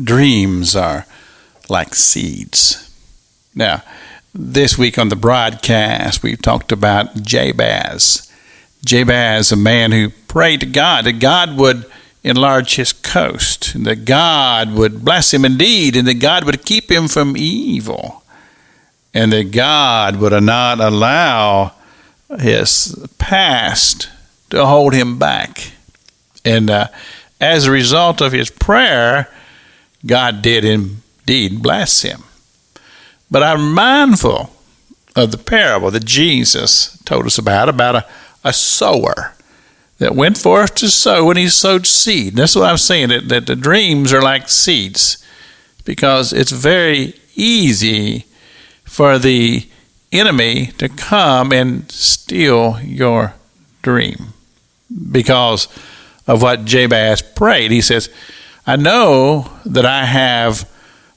Dreams are like seeds. Now, this week on the broadcast, we talked about Jabez. Jabez, a man who prayed to God that God would enlarge his coast, and that God would bless him indeed, and that God would keep him from evil, and that God would not allow his past to hold him back. And as a result of his prayer, God did indeed bless him. But I'm mindful of the parable that Jesus told us about a sower that went forth to sow, and he sowed seed. And that's what I'm saying, that the dreams are like seeds, because it's very easy for the enemy to come and steal your dream because of what Jabez prayed. He says, I know that I have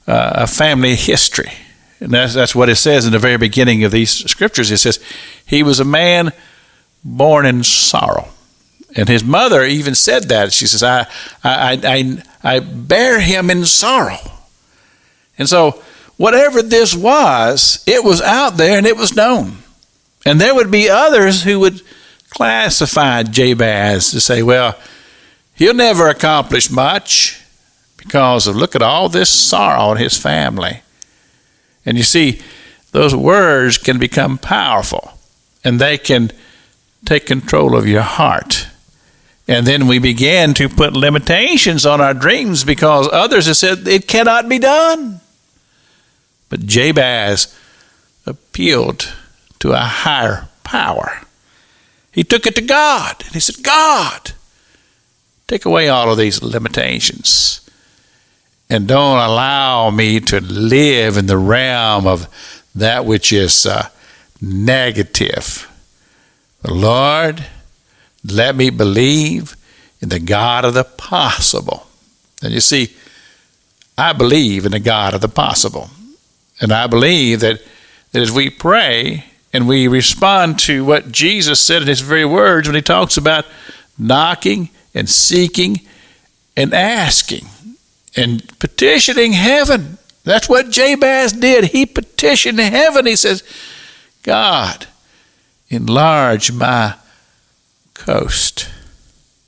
a family history. And that's what it says in the very beginning of these scriptures. It says, he was a man born in sorrow. And his mother even said that. She says, I bear him in sorrow. And so whatever this was, it was out there and it was known. And there would be others who would classify Jabez to say, well, he'll never accomplish much because of, look at all this sorrow in his family. And you see, those words can become powerful, and they can take control of your heart. And then we begin to put limitations on our dreams because others have said it cannot be done. But Jabez appealed to a higher power. He took it to God, and he said, God, take away all of these limitations, and don't allow me to live in the realm of that which is negative. Lord, let me believe in the God of the possible. And you see, I believe in the God of the possible. And I believe that as we pray and we respond to what Jesus said in his very words when he talks about knocking and seeking and asking and petitioning heaven. That's what Jabez did. He petitioned heaven. He says, God, enlarge my coast.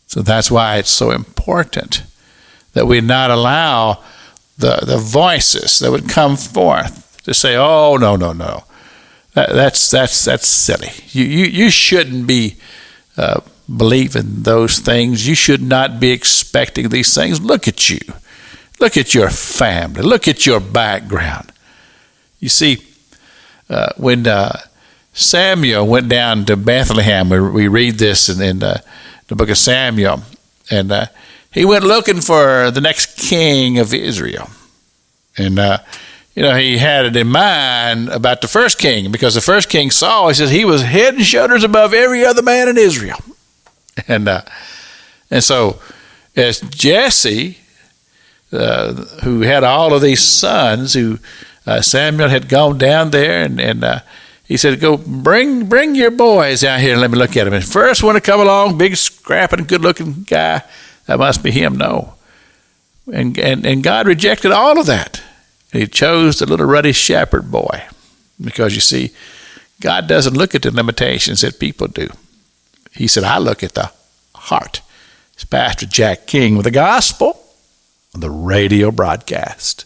So that's why it's so important that we not allow the voices that would come forth to say, oh, no. That's silly. You shouldn't be believing those things. You should not be expecting these things. Look at you. Look at your family. Look at your background. You see, when Samuel went down to Bethlehem, we read this in the book of Samuel, and he went looking for the next king of Israel. And, he had it in mind about the first king, because the first king, Saul, he says he was head and shoulders above every other man in Israel. And so as Jesse, who had all of these sons, who Samuel had gone down there, and he said, go bring your boys out here and let me look at them. And first one to come along, big scrapping, good-looking guy, that must be him. No. And God rejected all of that. He chose the little ruddy shepherd boy, because you see, God doesn't look at the limitations that people do. He said, I look at the heart. It's Pastor Jack King with the gospel on the radio broadcast.